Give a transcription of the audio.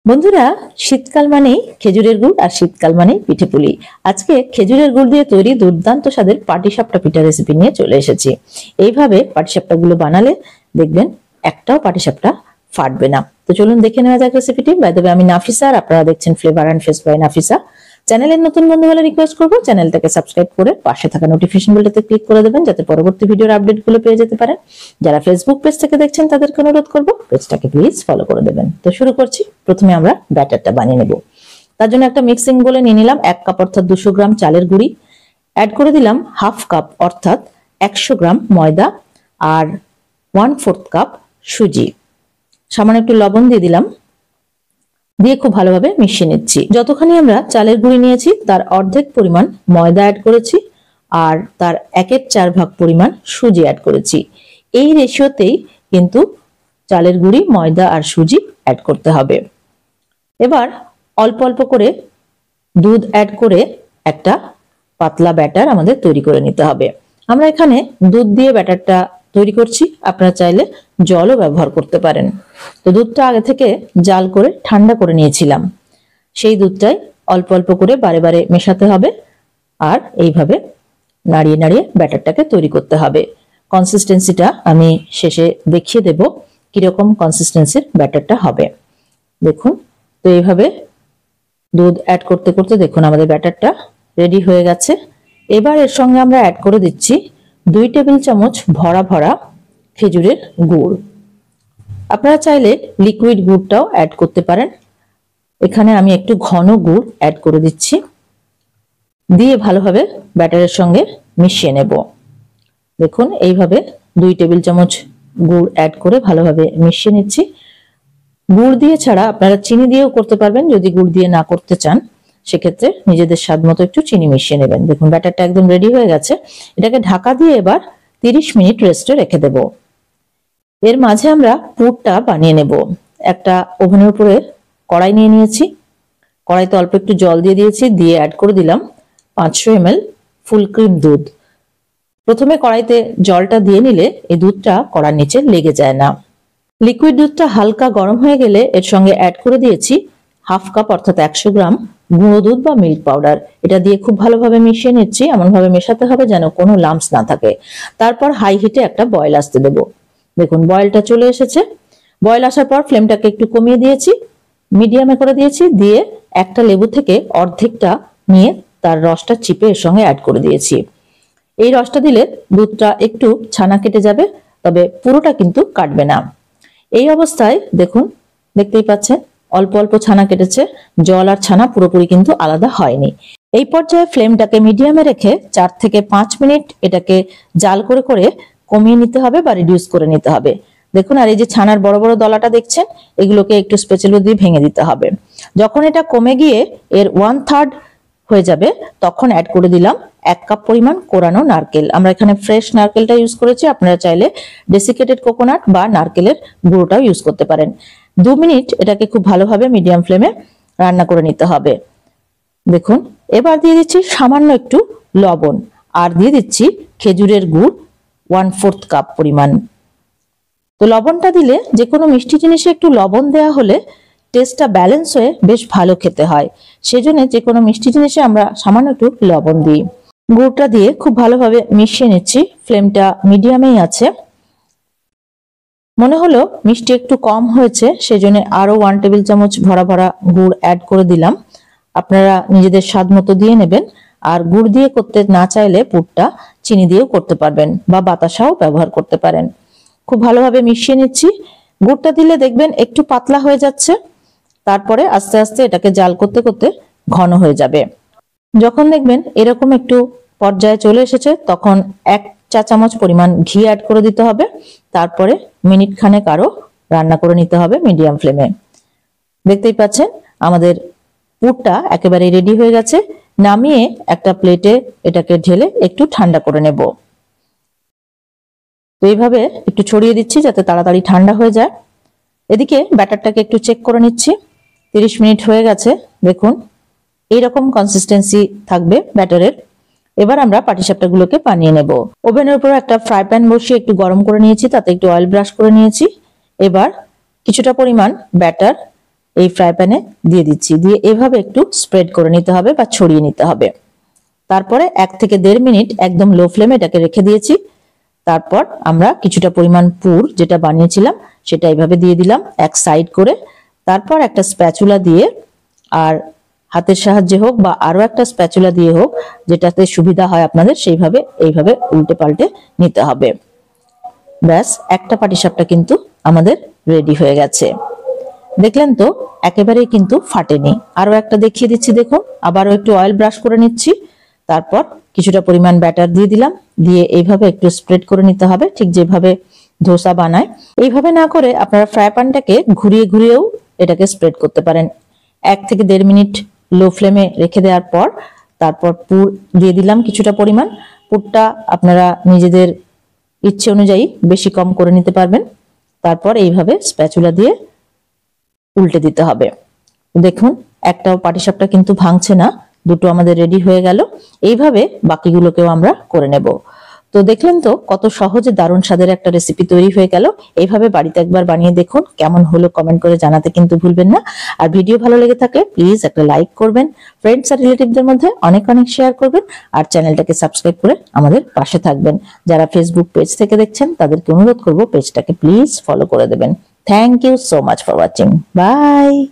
বন্ধুরা, শীতকাল মানেই খেজুরের গুড় আর শীতকাল মানেই পিঠে পুলি। আজকে খেজুরের গুড় দিয়ে তৈরি দুর্দান্ত স্বাদের পাটিসাপটা পিঠা রেসিপি নিয়ে চলে এসেছি। এইভাবে পাটিসাপটা গুলো বানালে দেখবেন একটাও পাটিসাপটা ফাটবে না। তো চলুন দেখে নেওয়া যাক রেসিপিটি। বাই দ্য ওয়ে, আমি নাফিসা আর আপনারা দেখছেন flavour and fest by Nafisa. চ্যানেলের নতুন বন্ধু হলে রিকোয়েস্ট করবো চ্যানেলটাকে সাবস্ক্রাইব করে পাশে থাকা নোটিফিকেশন বেলটাতে ক্লিক করে দেবেন, যাতে পরবর্তী ভিডিওর আপডেট গুলো পেয়ে যেতে পারেন। যারা ফেসবুক পেজ থেকে দেখছেন তাদেরকে অনুরোধ করবো পেজটাকে প্লিজ ফলো করে দেবেন। তো শুরু করছি। প্রথমে আমরা ব্যাটারটা বানিয়ে নেব। তার জন্য একটা মিক্সিং বলে নিয়ে নিলাম 1 কাপ অর্থাৎ 200 গ্রাম চালের গুঁড়ি, অ্যাড করে দিলাম হাফ কাপ অর্থাৎ 100 গ্রাম ময়দা আর 1/4 কাপ সুজি, সামান্য একটু লবণ দিয়ে দিলাম, দিয়ে খুব ভালোভাবে মিশিয়ে নিচ্ছি। যতখানি আমরা চালের গুঁড়ি নিয়েছি তার অর্ধেক পরিমাণ ময়দা অ্যাড করেছি আর তার 1/4 ভাগ পরিমাণ সুজি অ্যাড করেছি। এই রেশিওতেই কিন্তু চালের গুঁড়ি, ময়দা আর সুজি অ্যাড করতে হবে। এবার অল্প অল্প করে দুধ অ্যাড করে একটা পাতলা ব্যাটার আমাদের তৈরি করে নিতে হবে। আমরা এখানে দুধ দিয়ে ব্যাটারটা তৈরি করছি, আপনারা চাইলে জলও ব্যবহার করতে পারেন। তো দুধটা আগে থেকে জাল করে ঠান্ডা করে নিয়েছিলাম, সেই দুধটাই অল্প অল্প করে বারে বারে মেশাতে হবে আর এইভাবে নাড়িয়ে নাড়িয়ে ব্যাটারটাকে তৈরি করতে হবে। কনসিস্টেন্সিটা আমি শেষে দেখিয়ে দেব কিরকম কনসিস্টেন্সির ব্যাটারটা হবে। দেখুন, তো এইভাবে দুধ অ্যাড করতে করতে দেখুন আমাদের ব্যাটারটা রেডি হয়ে গেছে। এবার এর সঙ্গে আমরা অ্যাড করে দিচ্ছি 2 টেবিল চামচ ভরা ভরা খেজুরের গুড়। আপনারা চাইলে লিকুইড গুড়টাও অ্যাড করতে পারেন। এখানে আমি একটু ঘন গুড় অ্যাড করে দিচ্ছি, দিয়ে ভালোভাবে ব্যাটারের সঙ্গে মিশিয়ে নেব। দেখুন এইভাবে 2 টেবিল চামচ গুড় অ্যাড করে ভালোভাবে মিশিয়ে নিচ্ছি। গুড় দিয়ে ছাড়া আপনারা চিনি দিয়েও করতে পারবেন, যদি গুড় দিয়ে না করতে চান সেক্ষেত্রে নিজেদের স্বাদ মতো একটু চিনি মিশিয়ে নেবেন। দেখুন ব্যাটারটা একদম রেডি হয়ে গেছে। এটাকে ঢাকা দিয়ে এবার 30 মিনিট রেস্টে রেখে দেব। এর মাঝে আমরা পুরটা বানিয়ে নেব। একটা ওভেনের উপরে কড়াই নিয়ে নিয়েছি, কড়াইতে অল্প একটু জল দিয়ে দিয়েছি, দিয়ে অ্যাড করে দিলাম 500 ml ফুল ক্রিম দুধ। প্রথমে কড়াইতে জলটা দিয়ে নিলে এই দুধটা কড়ার নিচে লেগে যায় না। লিকুইড দুধটা হালকা গরম হয়ে গেলে এর সঙ্গে অ্যাড করে দিয়েছি হাফ কাপ অর্থাৎ 100 গ্রাম গুঁড়ো দুধ বা মিল্ক পাউডার। এটা দিয়ে খুব ভালোভাবে মিশিয়ে নিচ্ছি, এমন ভাবে মেশাতে হবে যেন কোনো লাম্পস না থাকে। তারপর হাই হিটে একটা বয়েল আসতে দেব। দেখুন বয়েলটা চলে এসেছে। বয়েল আসার পর ফ্লেমটাকে একটু কমিয়ে দিয়েছি, মিডিয়ামে করে দিয়েছি, দিয়ে একটা লেবু থেকে অর্ধেকটা নিয়ে তার রসটা চিপে এর সঙ্গে অ্যাড করে দিয়েছি। এই রসটা দিলে দুধটা একটু ছানা কেটে যাবে, তবে পুরোটা কিন্তু কাটবে না। এই অবস্থায় দেখুন, দেখতেই পাচ্ছেন অল্প অল্প ছানা কেটেছে, জল আর ছানা পুরোপুরি কিন্তু আলাদা হয়নি। এই পর্যায়ে ফ্লেমটাকে মিডিয়ামে রেখে 4 থেকে 5 মিনিট এটাকে জাল করে করে কমিয়ে নিতে হবে বা রিডিউস করে নিতে হবে। দেখুন, আর এই যে ছানার বড় বড় দলাটা দেখছেন, এগুলোকে একটু স্প্যাচুলা দিয়ে ভেঙে দিতে হবে। যখন এটা কমে গিয়ে এর 1/3 হয়ে যাবে তখন অ্যাড করে দিলাম 1 কাপ পরিমাণ কোরানো নারকেল। আমরা এখানে ফ্রেশ নারকেলটা ইউজ করেছি, আপনারা চাইলে ডেসিকেটেড কোকোনাট বা নারকেলের গুঁড়োটাও ইউজ করতে পারেন। 2 মিনিট এটাকে খুব ভালোভাবে মিডিয়াম ফ্লেমে রান্না করে নিতে হবে। দেখুন, এবার দিয়ে দিচ্ছি সামান্য একটু লবণ আর দিয়ে দিচ্ছি খেজুরের গুড় 1/4 কাপ পরিমাণ। তো লবণটা দিলে যে কোনো মিষ্টি জিনিসে একটু লবণ দেওয়া হলে টেস্টটা ব্যালেন্স হয়ে বেশ ভালো খেতে হয়, সেজন্য যে কোনো মিষ্টি জিনিসে আমরা সামান্য একটু লবণ দিই। গুড়টা দিয়ে খুব ভালোভাবে মিশিয়ে নিচ্ছি, ফ্লেমটা মিডিয়ামেই আছে। মনে হলো মিষ্টি একটু কম হয়েছে, সেজন্য আরো 1 টেবিল চামচ ভরা ভরা গুড় অ্যাড করে দিলাম। আপনারা নিজেদের স্বাদ মতো দিয়ে নেবেন। আর গুড় দিয়ে করতে না চাইলে পুরটা চিনি দিয়েও করতে পারবেন বা বাতাসাও ব্যবহার করতে পারেন। খুব ভালোভাবে মিশিয়ে নিচ্ছি। গুড়টা দিলে দেখবেন একটু পাতলা হয়ে যাচ্ছে, তারপরে আস্তে আস্তে এটাকে জাল করতে করতে ঘন হয়ে যাবে। যখন দেখবেন এরকম একটু পর্যায়ে চলে এসেছে তখন 1 চা চামচ পরিমাণ ঘি অ্যাড করে দিতে হবে। তারপরে মিনিট খানেক আরো রান্না করে নিতে হবে মিডিয়াম ফ্লেমে। দেখতেই পাচ্ছেন আমাদের পুরটা একেবারে রেডি হয়ে গেছে। নামিয়ে একটা প্লেটে এটাকে ঢেলে একটু ঠান্ডা করে নেব। তো এইভাবে একটু ছড়িয়ে দিচ্ছি যাতে তাড়াতাড়ি ঠান্ডা হয়ে যায়। এদিকে ব্যাটারটাকে একটু চেক করে নিচ্ছি। 30 মিনিট হয়ে গেছে। দেখুন এইরকম কনসিস্টেন্সি থাকবে ব্যাটারের। এবার আমরা পাটিসাপটাগুলোকে বানিয়ে নেব। ওভেনের উপর একটা ফ্রাই প্যান বসিয়ে একটু গরম করে নিয়েছি, তাতে একটু অয়েল ব্রাশ করে নিয়েছি। এবার কিছুটা পরিমাণ ব্যাটার এই ফ্রাই প্যানে দিয়ে দিচ্ছি, দিয়ে এভাবে একটু স্প্রেড করে নিতে হবে বা ছড়িয়ে নিতে হবে। তারপরে 1 থেকে 1.5 মিনিট একদম লো ফ্লেমে এটাকে রেখে দিয়েছি। তারপর আমরা কিছুটা পরিমাণ পুর যেটা বানিয়েছিলাম সেটা এইভাবে দিয়ে দিলাম এক সাইড করে। তারপর একটা স্প্যাচুলা দিয়ে, আর হাতের সাহায্যে হোক বা আরো একটা স্প্যাচুলা দিয়ে হোক, যেটাতে সুবিধা হয় আপনাদের, সেইভাবে এইভাবে উল্টে পাল্টে নিতে হবে। ব্যাস, একটা পাটিসাপটা কিন্তু আমাদের রেডি হয়ে গেছে। দেখলেন তো, একেবারেই কিন্তু ফাটেনি। আরো একটা দেখিয়ে দিচ্ছি, দেখুন। আবারও একটু অয়েল ব্রাশ করে নিচ্ছি। তারপর কিছুটা পরিমাণ ব্যাটার দিয়ে দিলাম, দিয়ে এইভাবে একটু স্প্রেড করে নিতে হবে, ঠিক যেভাবে ধোসা বানায়। এইভাবে না করে আপনারা ফ্রাই প্যানটাকে ঘুরিয়ে ঘুরিয়েও এটাকে স্প্রেড করতে পারেন। 1 থেকে 1.5 মিনিট লো ফ্লেমে রেখে দেওয়ার পর তারপর পুর দিয়ে দিলাম কিছুটা পরিমাণ। পুরটা আপনারা নিজেদের ইচ্ছে অনুযায়ী বেশি কম করে নিতে পারবেন। তারপর এইভাবে স্প্যাচুলা দিয়ে উল্টে দিতে হবে। দেখুন, একটাও পাটিসাপটা কিন্তু ভাঙছে না, দুটো আমাদের রেডি হয়ে গেল। এইভাবে বাকিগুলোকেও আমরা করে নেব। তো দেখলেন তো, কত সহজে দারুণ স্বাদের একটা রেসিপি তৈরি হয়ে গেল। এইভাবে বাড়িতে একবার বানিয়ে দেখুন, কেমন হলো কমেন্ট করে জানাতে কিন্তু ভুলবেন না। আর ভিডিও ভালো লেগে থাকলে প্লিজ একটা লাইক করবেন, ফ্রেন্ডস আর রিলেটিভদের মধ্যে অনেক অনেক শেয়ার করবেন, আর চ্যানেলটাকে সাবস্ক্রাইব করে আমাদের পাশে থাকবেন। যারা ফেসবুক পেজ থেকে দেখছেন তাদেরকে অনুরোধ করব পেজটাকে প্লিজ ফলো করে দেবেন। Thank you so much for watching. By.